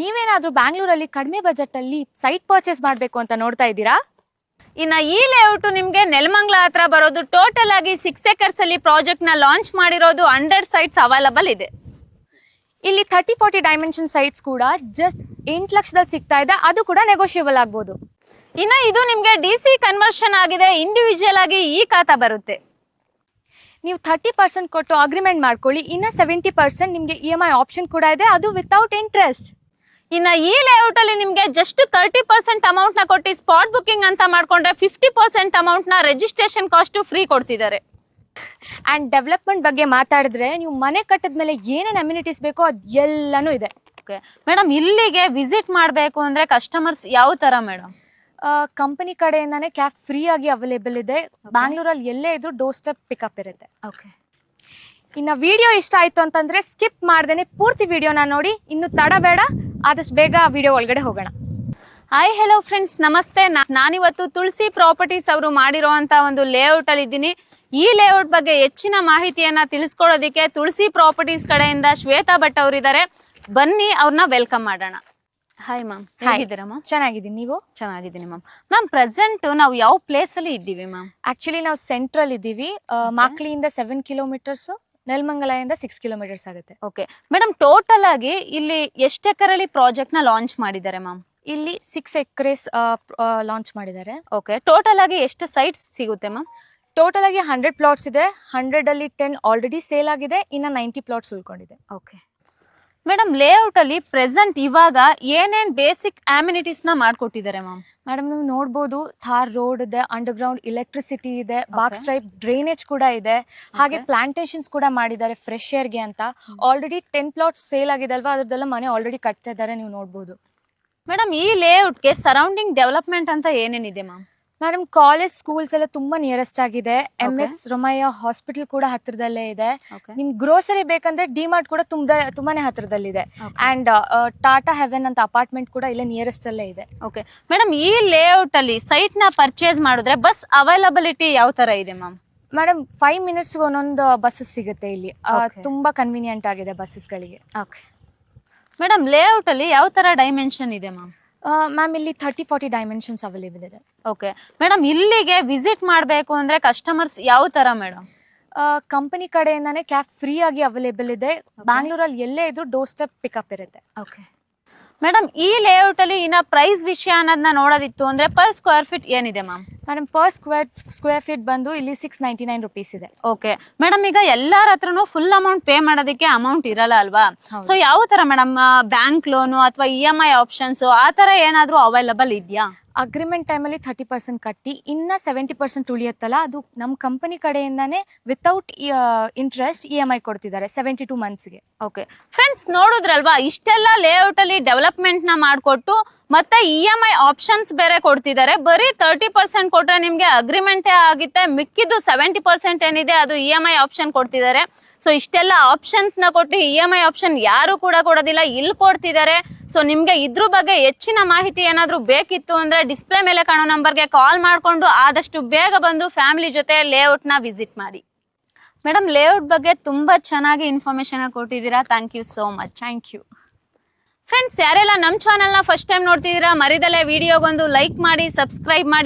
ನೀವೇನಾದ್ರೂ ಬ್ಯಾಂಗ್ಳೂರಲ್ಲಿ ಕಡಿಮೆ ಬಜೆಟ್ ಅಲ್ಲಿ ಸೈಟ್ ಪರ್ಚೇಸ್ ಮಾಡಬೇಕು ಅಂತ ನೋಡ್ತಾ ಇದ್ದೀರಾ? ಇನ್ನ ಈ ಲೇಔಟ್ ನಿಮ್ಗೆ ನೆಲಮಂಗಲ ಹತ್ರ ಬರೋದು. ಟೋಟಲ್ ಆಗಿ 6 acres ಅಲ್ಲಿ ಪ್ರಾಜೆಕ್ಟ್ ನ ಲಾಂಚ್ ಮಾಡಿರೋದು. 100 sites ಅವೈಲಬಲ್ ಇದೆ. ಇಲ್ಲಿ 30-40 ಡೈಮೆನ್ಷನ್ ಸೈಟ್ಸ್ ಕೂಡ ಜಸ್ಟ್ 8 ಲಕ್ಷದಲ್ಲಿ ಸಿಗ್ತಾ ಇದೆ. ಅದು ಕೂಡ ನೆಗೋಷಿಯಬಲ್ ಆಗ್ಬೋದು. ಇನ್ನ ಇದು ನಿಮ್ಗೆ DC ಕನ್ವರ್ಷನ್ ಆಗಿದೆ. ಇಂಡಿವಿಜುವಲ್ ಆಗಿ ಈ ಖಾತಾ ಬರುತ್ತೆ. ನೀವು 30% ಕೊಟ್ಟು ಅಗ್ರಿಮೆಂಟ್ ಮಾಡ್ಕೊಳ್ಳಿ. ಇನ್ನ 70% ನಿಮ್ಗೆ EMI ಆಪ್ಷನ್ ಕೂಡ ಇದೆ, ಅದು ವಿತೌಟ್ ಇಂಟ್ರೆಸ್ಟ್. ಇನ್ನ ಈ ಲೇಔಟ್ ಅಲ್ಲಿ ನಿಮ್ಗೆ ಜಸ್ಟ್ 30% ಅಮೌಂಟ್ ನ ಕೊಟ್ಟು ಸ್ಪಾಟ್ ಬುಕಿಂಗ್ ಅಂತ ಮಾಡ್ಕೊಂಡ್ರೆ 50% ಅಮೌಂಟ್ ನ ರಿಜಿಸ್ಟ್ರೇಷನ್ ಕಾಸ್ಟ್ ಫ್ರೀ ಕೊಡ್ತಿದ್ದಾರೆ. ಅಂಡ್ ಡೆವಲಪ್ಮೆಂಟ್ ಬಗ್ಗೆ ಮಾತಾಡಿದ್ರೆ ನೀವು ಮನೆ ಕಟ್ಟಿದ್ಮೇಲೆ ಏನೇನು ಅಮ್ಯುನಿಟೀಸ್ ಬೇಕೋ ಅದು ಎಲ್ಲಾನು ಇದೆ. ಮೇಡಮ್, ಇಲ್ಲಿಗೆ ವಿಸಿಟ್ ಮಾಡಬೇಕು ಅಂದ್ರೆ ಕಸ್ಟಮರ್ಸ್ ಯಾವ ತರ ಮೇಡಮ್? ಕಂಪನಿ ಕಡೆಯಿಂದಾನೇ ಕ್ಯಾಬ್ ಫ್ರೀ ಆಗಿ ಅವೈಲೇಬಲ್ ಇದೆ. ಬ್ಯಾಂಗ್ಳೂರಲ್ಲಿ ಎಲ್ಲೇ ಇದ್ರು ಡೋರ್ ಸ್ಟೆಪ್ ಪಿಕಪ್ ಇರುತ್ತೆ. ಇನ್ನ ವಿಡಿಯೋ ಇಷ್ಟ ಆಯ್ತು ಅಂತಂದ್ರೆ ಸ್ಕಿಪ್ ಮಾಡ್ದೇನೆ ಪೂರ್ತಿ ವಿಡಿಯೋನ ನೋಡಿ. ಇನ್ನು ತಡ ಬೇಡ, ಆದಷ್ಟು ಬೇಗ ವಿಡಿಯೋ ಒಳಗಡೆ ಹೋಗೋಣ. ಹಾಯ್, ಹೆಲೋ ಫ್ರೆಂಡ್ಸ್, ನಮಸ್ತೆ. ನಾನಿವತ್ತು ತುಳಸಿ ಪ್ರಾಪರ್ಟೀಸ್ ಅವರು ಮಾಡಿರೋಂತ ಒಂದು ಲೇಔಟ್ ಅಲ್ಲಿ ಇದ್ದೀನಿ. ಈ ಲೇಔಟ್ ಬಗ್ಗೆ ಹೆಚ್ಚಿನ ಮಾಹಿತಿಯನ್ನ ತಿಳಿಸ್ಕೊಡೋದಿಕ್ಕೆ ತುಳಸಿ ಪ್ರಾಪರ್ಟೀಸ್ ಕಡೆಯಿಂದ ಶ್ವೇತಾ ಭಟ್ ಅವರಿದ್ದಾರೆ. ಬನ್ನಿ, ಅವ್ರನ್ನ ವೆಲ್ಕಮ್ ಮಾಡೋಣ. ಹಾಯ್ ಮ್ಯಾಮ್, ಹೇಗಿದ್ದೀರಾ ಮ್ಯಾಮ್? ಚೆನ್ನಾಗಿದ್ದೀನಿ, ನೀವು? ಚೆನ್ನಾಗಿದ್ದೀನಿ ಮ್ಯಾಮ್. ಮ್ಯಾಮ್, ಪ್ರೆಸೆಂಟ್ ನಾವು ಯಾವ ಪ್ಲೇಸ್ ಅಲ್ಲಿ ಇದ್ದೀವಿ ಮ್ಯಾಮ್? ಆಕ್ಚುಲಿ ನಾವು ಸೆಂಟ್ರಲ್ ಇದ್ದೀವಿ. ಮಾಕ್ಲಿಯಿಂದ 7 ಕಿಲೋಮೀಟರ್ಸ್, ನೆಲಮಂಗಲದಿಂದ 6 ಕಿಲೋಮೀಟರ್ಸ್ ಆಗುತ್ತೆ. ಓಕೆ ಮೇಡಮ್, ಟೋಟಲ್ ಆಗಿ ಇಲ್ಲಿ ಎಷ್ಟು ಎಕರೆಲಿ ಪ್ರಾಜೆಕ್ಟ್ ನ ಲಾಂಚ್ ಮಾಡಿದ್ದಾರೆ ಮ್ಯಾಮ್? ಇಲ್ಲಿ 6 ಎಕರೆಸ್ ಲಾಂಚ್ ಮಾಡಿದ್ದಾರೆ. ಓಕೆ, ಟೋಟಲ್ ಆಗಿ ಎಷ್ಟು ಸೈಟ್ಸ್ ಸಿಗುತ್ತೆ ಮ್ಯಾಮ್? ಟೋಟಲ್ ಆಗಿ 100 ಪ್ಲಾಟ್ಸ್ ಇದೆ. 100 ಅಲ್ಲಿ 10 ಆಲ್ರೆಡಿ ಸೇಲ್ ಆಗಿದೆ. ಇನ್ನ 90 ಪ್ಲಾಟ್ಸ್ ಉಳ್ಕೊಂಡಿದೆ. ಓಕೆ ಮೇಡಮ್, ಲೇಔಟ್ ಅಲ್ಲಿ ಪ್ರೆಸೆಂಟ್ ಇವಾಗ ಏನೇನ್ ಬೇಸಿಕ್ ಅಮ್ಯುನಿಟೀಸ್ ನ ಮಾಡ್ಕೊಟ್ಟಿದ್ದಾರೆ ಮ್ಯಾಮ್? ಮೇಡಮ್, ನೀವು ನೋಡ್ಬೋದು, ಥಾರ್ ರೋಡ್ ಇದೆ, ಅಂಡರ್ ಗ್ರೌಂಡ್ ಎಲೆಕ್ಟ್ರಿಸಿಟಿ ಇದೆ, ಬಾಕ್ಸ್ ಟೈಪ್ ಡ್ರೈನೇಜ್ ಕೂಡ ಇದೆ. ಹಾಗೆ ಪ್ಲಾಂಟೇಶನ್ಸ್ ಕೂಡ ಮಾಡಿದ್ದಾರೆ ಫ್ರೆಶ್ ಏರ್ಗೆ ಅಂತ. ಆಲ್ರೆಡಿ 10 ಪ್ಲಾಟ್ಸ್ ಸೇಲ್ ಆಗಿದೆ ಅಲ್ವಾ, ಅದ್ರದ್ದೆಲ್ಲ ಮನೆ ಆಲ್ರೆಡಿ ಕಟ್ತಾ ಇದ್ದಾರೆ, ನೀವು ನೋಡ್ಬೋದು. ಮೇಡಮ್, ಈ ಲೇಔಟ್ಗೆ ಸರೌಂಡಿಂಗ್ ಡೆವಲಪ್ಮೆಂಟ್ ಅಂತ ಏನೇನಿದೆ ಮ್ಯಾಮ್? ಮೇಡಮ್, ಕಾಲೇಜ್ ಸ್ಕೂಲ್ಸ್ ಎಲ್ಲ ತುಂಬಾ ನಿಯರೆಸ್ಟ್ ಆಗಿದೆ. MS ರೊಮಯ್ಯ ಹಾಸ್ಪಿಟಲ್ ಕೂಡ ಹತ್ರದಲ್ಲೇ ಇದೆ. ನಿಮ್ ಗ್ರೋಸರಿ ಬೇಕಂದ್ರೆ ಡಿಮಾರ್ಟ್ ಕೂಡ ತುಂಬಾನೇ ಹತ್ರದಲ್ಲಿದೆ. ಅಂಡ್ ಟಾಟಾ ಹೆವೆನ್ ಅಂತ ಅಪಾರ್ಟ್ಮೆಂಟ್ ಕೂಡ ಇಲ್ಲೇ ನಿಯರೆಸ್ಟ್ ಅಲ್ಲೇ ಇದೆ. ಓಕೆ ಮೇಡಮ್, ಈ ಲೇಔಟ್ ಅಲ್ಲಿ ಸೈಟ್ ನ ಪರ್ಚೇಸ್ ಮಾಡಿದ್ರೆ ಬಸ್ ಅವೈಲಬಿಲಿಟಿ ಯಾವ ತರ ಇದೆ ಮ್ಯಾಮ್? ಮೇಡಮ್, 5 ಮಿನಿಟ್ಸ್ ಒಂದೊಂದು ಬಸ್ಸಸ್ ಸಿಗುತ್ತೆ ಇಲ್ಲಿ. ತುಂಬಾ ಕನ್ವೀನಿಯಂಟ್ ಆಗಿದೆ ಬಸ್ಸಸ್ಗಳಿಗೆ. ಓಕೆ ಮೇಡಮ್, ಲೇಔಟ್ ಅಲ್ಲಿ ಯಾವ ತರ ಡೈಮೆನ್ಷನ್ ಇದೆ ಮ್ಯಾಮ್? ಮ್ಯಾಮ್, ಇಲ್ಲಿ 30-40 ಡೈಮೆನ್ಷನ್ಸ್ ಅವೈಲೇಬಲ್ ಇದೆ. ಓಕೆ ಮೇಡಮ್, ಇಲ್ಲಿಗೆ ವಿಸಿಟ್ ಮಾಡಬೇಕು ಅಂದ್ರೆ ಕಸ್ಟಮರ್ಸ್ ಯಾವ ತರ ಮೇಡಮ್? ಕಂಪನಿ ಕಡೆಯಿಂದಾನೇ ಕ್ಯಾಬ್ ಫ್ರೀ ಆಗಿ ಅವೈಲೇಬಲ್ ಇದೆ. ಬ್ಯಾಂಗ್ಳೂರಲ್ಲಿ ಎಲ್ಲೇ ಇದ್ರು ಡೋರ್ ಸ್ಟೆಪ್ ಪಿಕಪ್ ಇರುತ್ತೆ. ಓಕೆ ಮೇಡಮ್, ಈ ಲೇಔಟ್ ಅಲ್ಲಿ ಇನ್ನ ಪ್ರೈಸ್ ವಿಷಯ ಅನ್ನೋದನ್ನ ನೋಡೋದಿತ್ತು ಅಂದ್ರೆ ಪರ್ ಸ್ಕ್ವೇರ್ ಫೀಟ್ ಏನಿದೆ ma'am? Madam, per square feet ಬಂದು ಇಲ್ಲಿ 699 ರುಪೀಸ್ ಇದೆ. ಓಕೆ ಮೇಡಮ್, ಈಗ ಎಲ್ಲರ ಹತ್ರನು ಫುಲ್ ಅಮೌಂಟ್ ಪೇ ಮಾಡೋದಕ್ಕೆ ಅಮೌಂಟ್ ಇರಲ್ಲ ಅಲ್ವಾ? ಸೊ ಯಾವ ತರ ಮೇಡಮ್, ಬ್ಯಾಂಕ್ ಲೋನು ಅಥವಾ EMI ಆಪ್ಷನ್ಸ್ ಆ ತರ ಏನಾದ್ರೂ ಅವೈಲಬಲ್ ಇದೆಯಾ? ಅಗ್ರಿಮೆಂಟ್ ಟೈಮಲ್ಲಿ 30% ಕಟ್ಟಿ ಇನ್ನ 70% ಉಳಿಯುತ್ತಲ್ಲ, ಅದು ನಮ್ಮ ಕಂಪನಿ ಕಡೆಯಿಂದಾನೇ ವಿತೌಟ್ ಇಂಟ್ರೆಸ್ಟ್ EMI ಕೊಡ್ತಿದ್ದಾರೆ 72 ಮಂತ್ಸ್ಗೆ. ಓಕೆ ಫ್ರೆಂಡ್ಸ್, ನೋಡಿದ್ರಲ್ವಾ, ಇಷ್ಟೆಲ್ಲ ಲೇಔಟ್ ಅಲ್ಲಿ ಡೆವಲಪ್ಮೆಂಟ್ ನ ಮಾಡಿಕೊಟ್ಟು ಮತ್ತೆ EMI ಆಪ್ಷನ್ಸ್ ಬೇರೆ ಕೊಡ್ತಿದ್ದಾರೆ. ಬರೀ 30% ಕೊಟ್ರೆ ನಿಮ್ಗೆ ಅಗ್ರಿಮೆಂಟೇ ಆಗುತ್ತೆ. ಮಿಕ್ಕಿದ್ದು 70% ಏನಿದೆ ಅದು EMI ಆಪ್ಷನ್ ಕೊಡ್ತಿದ್ದಾರೆ. ಸೊ ಇಷ್ಟೆಲ್ಲ ಆಪ್ಷನ್ಸ್ ನ ಕೊಟ್ಟು EMI ಆಪ್ಷನ್ ಯಾರು ಕೂಡ ಕೊಡೋದಿಲ್ಲ, ಇಲ್ಲಿ ಕೊಡ್ತಿದ್ದಾರೆ. ಸೊ ನಿಮ್ಗೆ ಇದ್ರ ಬಗ್ಗೆ ಹೆಚ್ಚಿನ ಮಾಹಿತಿ ಏನಾದ್ರೂ ಬೇಕಿತ್ತು ಅಂದ್ರೆ ಡಿಸ್ಪ್ಲೇ ಮೇಲೆ ಕಾಣೋ ನಂಬರ್ಗೆ ಕಾಲ್ ಮಾಡ್ಕೊಂಡು ಆದಷ್ಟು ಬೇಗ ಬಂದು ಫ್ಯಾಮಿಲಿ ಜೊತೆ ಲೇಔಟ್ ನ ವಿಸಿಟ್ ಮಾಡಿ. ಮೇಡಮ್, ಲೇಔಟ್ ಬಗ್ಗೆ ತುಂಬಾ ಚೆನ್ನಾಗಿ ಇನ್ಫಾರ್ಮೇಶನ್ ಕೊಟ್ಟಿದ್ದೀರಾ. Thank you so much. Thank you. Friends, ಯಾರೆಲ್ಲ ನಮ್ಮ ಚಾನೆಲ್ನ ಫಸ್ಟ್ ಟೈಮ್ ನೋಡ್ತಿದ್ದೀರಾ, ಮರಿದಲ್ಲೇ ವಿಡಿಯೋಗೊಂದು ಲೈಕ್ ಮಾಡಿ, ಸಬ್ಸ್ಕ್ರೈಬ್ ಮಾಡಿ.